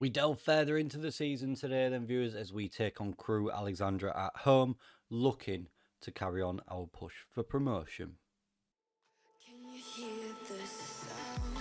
We delve further into the season today then, viewers, as we take on Crewe Alexandria at home, looking to carry on our push for promotion. Can you hear the sound?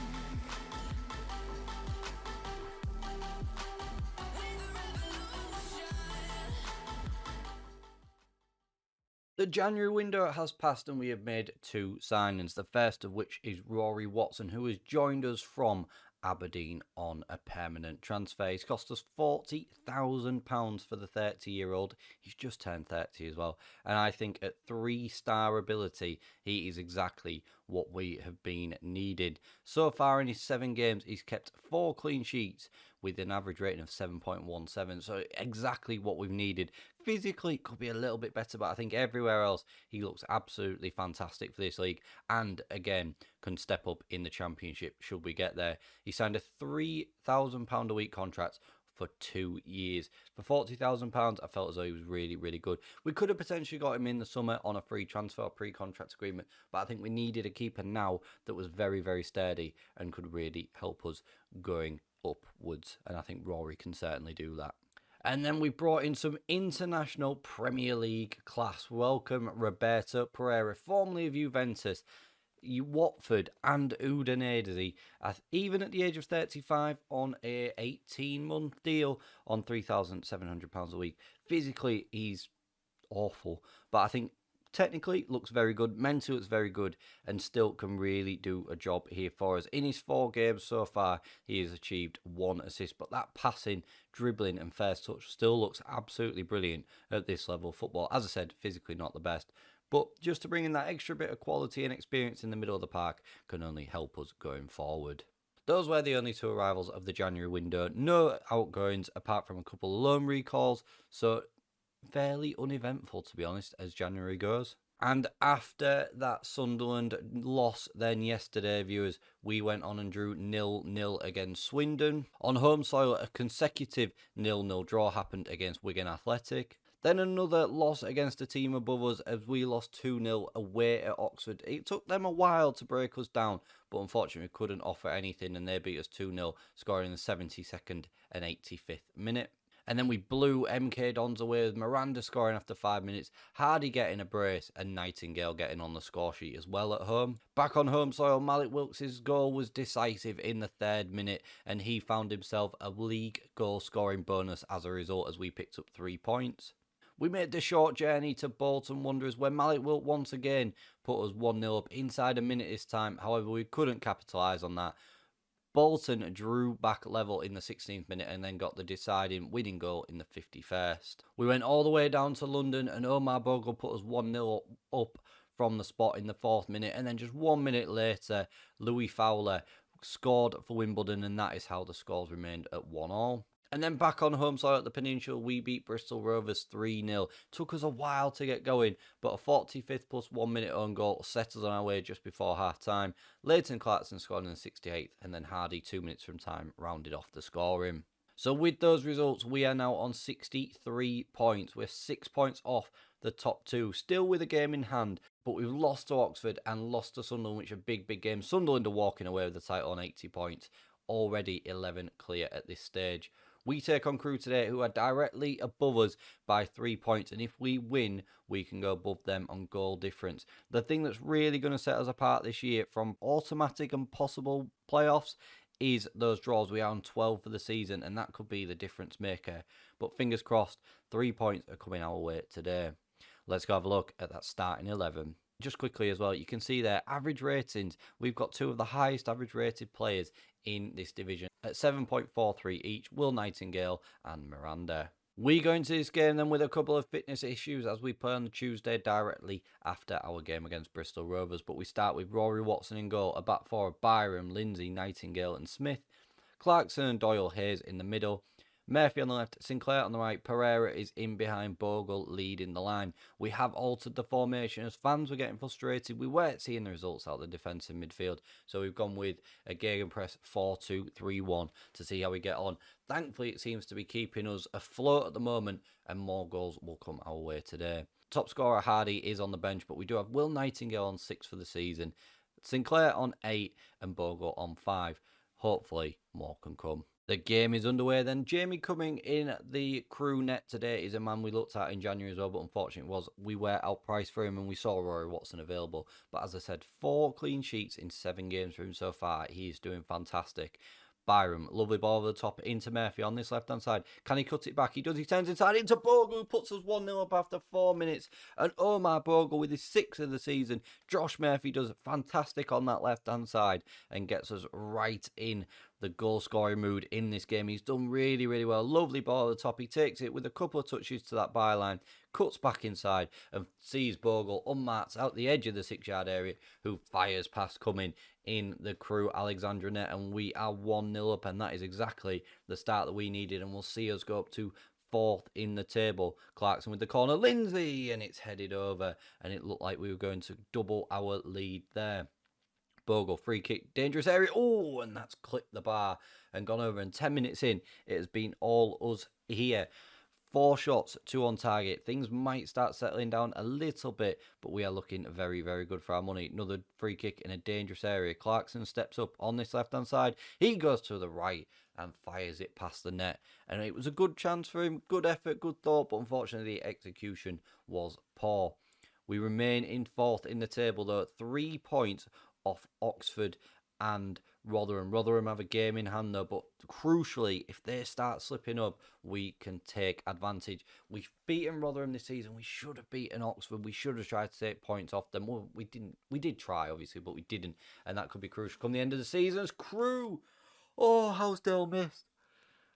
The January window has passed and we have made two signings, the first of which is Rory Watson, who has joined us from Aberdeen on a permanent transfer. He's cost us £40,000 for the 30-year-old. He's just turned 30 as well. And I think at 3-star ability, he is exactly what we have been needed. So far in his 7 games, he's kept 4 clean sheets with an average rating of 7.17. So exactly what we've needed. Physically, it could be a little bit better, but I think everywhere else, he looks absolutely fantastic for this league. And again, can step up in the Championship should we get there. He signed a £3,000 a week contract for 2 years. For £40,000, I felt as though he was really, really good. We could have potentially got him in the summer on a free transfer pre-contract agreement, but I think we needed a keeper now that was very, very sturdy and could really help us going upwards. And I think Rory can certainly do that. And then we brought in some international Premier League class. Welcome Roberto Pereira, formerly of Juventus, Watford and Udinese, even at the age of 35 on a 18-month deal on £3,700 a week. Physically, he's awful, but I think technically looks very good, mentally it's very good, and still can really do a job here for us. In his 4 games so far, he has achieved 1 assist, but that passing, dribbling and first touch still looks absolutely brilliant at this level of football. As I said, physically not the best, but just to bring in that extra bit of quality and experience in the middle of the park can only help us going forward. Those were the only 2 arrivals of the January window. No outgoings apart from a couple of loan recalls, so fairly uneventful, to be honest, as January goes. And after that Sunderland loss then yesterday, viewers, we went on and drew 0-0 against Swindon. On home soil, a consecutive 0-0 draw happened against Wigan Athletic. Then another loss against a team above us as we lost 2-0 away at Oxford. It took them a while to break us down, but unfortunately we couldn't offer anything and they beat us 2-0, scoring in the 72nd and 85th minute. And then we blew MK Dons away with Miranda scoring after 5 minutes, Hardy getting a brace and Nightingale getting on the score sheet as well at home. Back on home soil, Malik Wilkes' goal was decisive in the 3rd minute and he found himself a league goal scoring bonus as a result as we picked up 3 points. We made the short journey to Bolton Wanderers where Malik Wilk once again put us 1-0 up inside a minute this time. However, we couldn't capitalise on that. Bolton drew back level in the 16th minute and then got the deciding winning goal in the 51st. We went all the way down to London and Omar Bogle put us 1-0 up from the spot in the 4th minute, and then just 1 minute later, Louis Fowler scored for Wimbledon, and that is how the scores remained at 1-1. And then back on home soil at the Peninsula, we beat Bristol Rovers 3-0. Took us a while to get going, but a 45th plus 1 minute own goal set us on our way just before half time. Leighton Clarkson scored in the 68th, and then Hardy 2 minutes from time rounded off the scoring. So with those results, we are now on 63 points. We're 6 points off the top 2, still with a game in hand, but we've lost to Oxford and lost to Sunderland, which are big games. Sunderland are walking away with the title on 80 points, already 11 clear at this stage. We take on Crewe today, who are directly above us by 3 points. And if we win, we can go above them on goal difference. The thing that's really going to set us apart this year from automatic and possible playoffs is those draws. We are on 12 for the season, and that could be the difference maker. But fingers crossed, 3 points are coming our way today. Let's go have a look at that starting 11. Just quickly as well, you can see their average ratings. We've got 2 of the highest average rated players in this division at 7.43 each, Will Nightingale and Miranda. We go into this game then with a couple of fitness issues as we play on the Tuesday directly after our game against Bristol Rovers, but we start with Rory Watson in goal, a back four of Byram, Lindsay, Nightingale and Smith, Clarkson and Doyle Hayes in the middle, Murphy on the left, Sinclair on the right, Pereira is in behind Bogle leading the line. We have altered the formation as fans were getting frustrated. We weren't seeing the results out of the defensive midfield, so we've gone with a gegenpress 4-2-3-1 to see how we get on. Thankfully, it seems to be keeping us afloat at the moment, and more goals will come our way today. Top scorer Hardy is on the bench, but we do have Will Nightingale on 6 for the season, Sinclair on 8 and Bogle on 5. Hopefully, more can come. The game is underway then. Jamie coming in the Crewe net today is a man we looked at in January as well, but unfortunately we were outpriced for him and we saw Rory Watson available. But as I said, 4 clean sheets in 7 games for him so far. He's doing fantastic. Byram, lovely ball over the top into Murphy on this left-hand side. Can he cut it back? He does. He turns inside into Bogle, who puts us 1-0 up after 4 minutes. And Omar Bogle with his 6th of the season. Josh Murphy does fantastic on that left-hand side and gets us right in the goal-scoring mood in this game. He's done really, really well. Lovely ball at the top. He takes it with a couple of touches to that byline, cuts back inside and sees Bogle unmarked out the edge of the 6-yard area, who fires past coming in the Crewe Alexandria net, and we are 1-0 up, and that is exactly the start that we needed, and we'll see us go up to 4th in the table. Clarkson with the corner, Lindsay, and it's headed over, and it looked like we were going to double our lead there. Bogle, free kick, dangerous area, oh, and that's clipped the bar and gone over, and 10 minutes in, it has been all us here. 4 shots, 2 on target. Things might start settling down a little bit, but we are looking very, very good for our money. Another free kick in a dangerous area. Clarkson steps up on this left-hand side. He goes to the right and fires it past the net. And it was a good chance for him. Good effort, good thought, but unfortunately the execution was poor. We remain in 4th in the table, though, 3 points off Oxford and Rotherham. Rotherham have a game in hand though, but crucially, if they start slipping up, we can take advantage. We've beaten Rotherham this season. We should have beaten Oxford. We should have tried to take points off them. Well, we didn't. We did try, obviously, but we didn't, and that could be crucial come the end of the season. It's Crewe. Oh, how's Dale missed?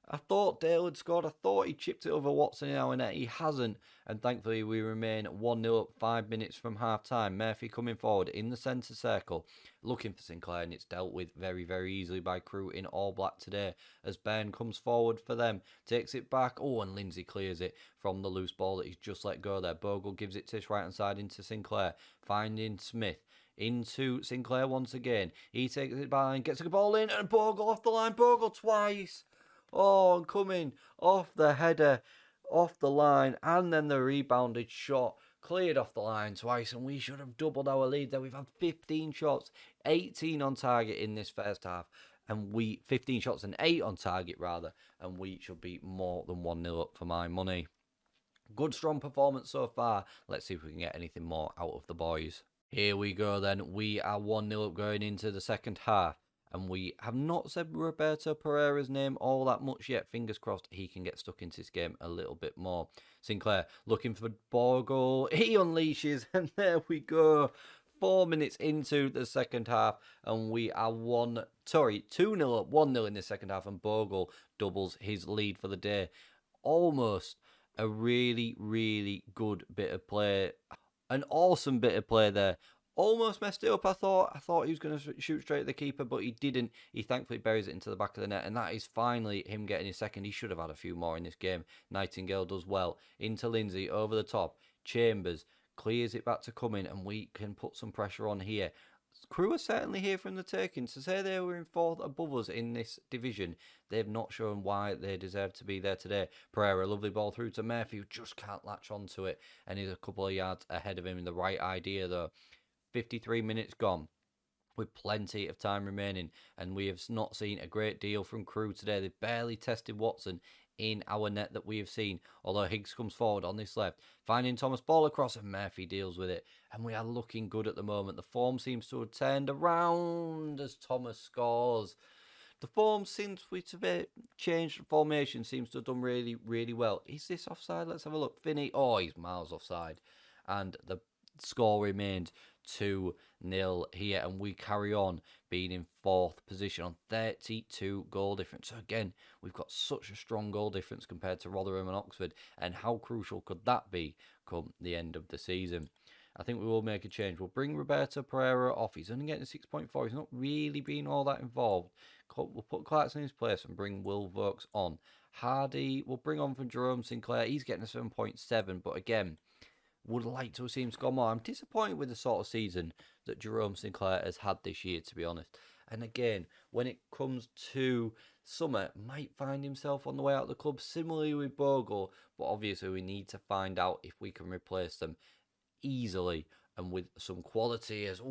I thought Dale had scored. I thought he chipped it over Watson in our net. He hasn't. And thankfully, we remain 1-0 up 5 minutes from half time. Murphy coming forward in the centre circle, looking for Sinclair, and it's dealt with very, very easily by Crewe in all black today. As Ben comes forward for them, takes it back. Oh, and Lindsay clears it from the loose ball that he's just let go there. Bogle gives it to his right hand side into Sinclair, finding Smith. Into Sinclair once again. He takes it by and gets the ball in, and Bogle off the line. Bogle twice. Oh, and coming off the header, off the line, and then the rebounded shot cleared off the line twice, and we should have doubled our lead there. We've had 15 shots, 18 on target in this first half, and 15 shots and 8 on target rather, and we should be more than 1-0 up for my money. Good strong performance so far. Let's see if we can get anything more out of the boys. Here we go then. We are 1-0 up going into the second half. And we have not said Roberto Pereira's name all that much yet. Fingers crossed he can get stuck into this game a little bit more. Sinclair looking for Bogle. He unleashes, and there we go. 4 minutes into the second half, and we are 2-0 up, 1-0 in the second half, and Bogle doubles his lead for the day. Almost a really, really good bit of play. An awesome bit of play there. Almost messed it up, I thought he was going to shoot straight at the keeper, but he didn't. He thankfully buries it into the back of the net, and that is finally him getting his second. He should have had a few more in this game. Nightingale does well. Into Lindsay, over the top. Chambers clears it back to Cumming, and we can put some pressure on here. Crewe are certainly here from the taking. To say they were in 4th above us in this division, they've not shown why they deserve to be there today. Pereira, lovely ball through to Murphy, who just can't latch onto it, and he's a couple of yards ahead of him in the right idea, though. 53 minutes gone with plenty of time remaining, and we have not seen a great deal from Crewe today. They've barely tested Watson in our net that we have seen, although Higgs comes forward on this left, finding Thomas ball across, and Murphy deals with it, and we are looking good at the moment. The form seems to have turned around as Thomas scores. The form, since we've changed the formation, seems to have done really, really well. Is this offside? Let's have a look. Finney, oh, he's miles offside, and the score remained 2-0 here, and we carry on being in 4th position on 32 goal difference. So again, we've got such a strong goal difference compared to Rotherham and Oxford, and how crucial could that be come the end of the season? I think we will make a change. We'll bring Roberto Pereira off. He's only getting a 6.4. He's not really been all that involved. We'll put Clarkson in his place and bring Will Vokes on. Hardy, we'll bring on from Jerome Sinclair. He's getting a 7.7, but again, would like to have seen him score more. I'm disappointed with the sort of season that Jerome Sinclair has had this year, to be honest. And again, when it comes to summer, might find himself on the way out of the club, similarly with Bogle. But obviously, we need to find out if we can replace them easily and with some quality. As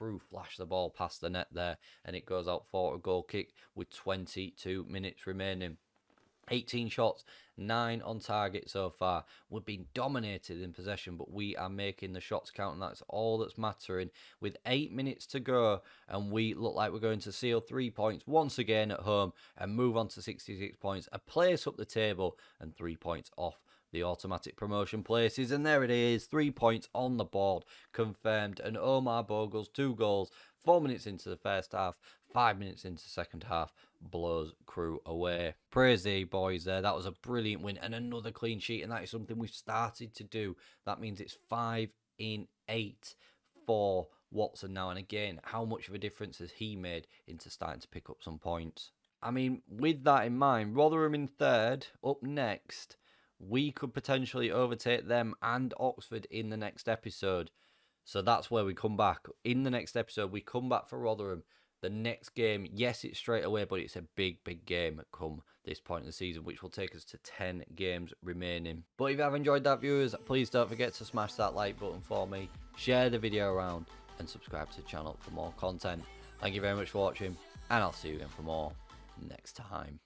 Crewe flash the ball past the net there, and it goes out for a goal kick with 22 minutes remaining. 18 shots, 9 on target so far. We've been dominated in possession, but we are making the shots count, and that's all that's mattering. With 8 minutes to go, and we look like we're going to seal 3 points once again at home and move on to 66 points, a place up the table, and 3 points off the automatic promotion places. And there it is, 3 points on the board, confirmed. And Omar Bogle's 2 goals, 4 minutes into the first half, 5 minutes into the second half, blows Crewe away. Praise the boys there. That was a brilliant win and another clean sheet, and that is something we've started to do. That means it's 5 in 8 for Watson now. And again, how much of a difference has he made into starting to pick up some points? I mean, with that in mind, Rotherham in third, up next. We could potentially overtake them and Oxford in the next episode. So that's where we come back. In the next episode, we come back for Rotherham. The next game, yes, it's straight away, but it's a big, big game come this point in the season, which will take us to 10 games remaining. But if you have enjoyed that, viewers, please don't forget to smash that like button for me, share the video around, and subscribe to the channel for more content. Thank you very much for watching, and I'll see you again for more next time.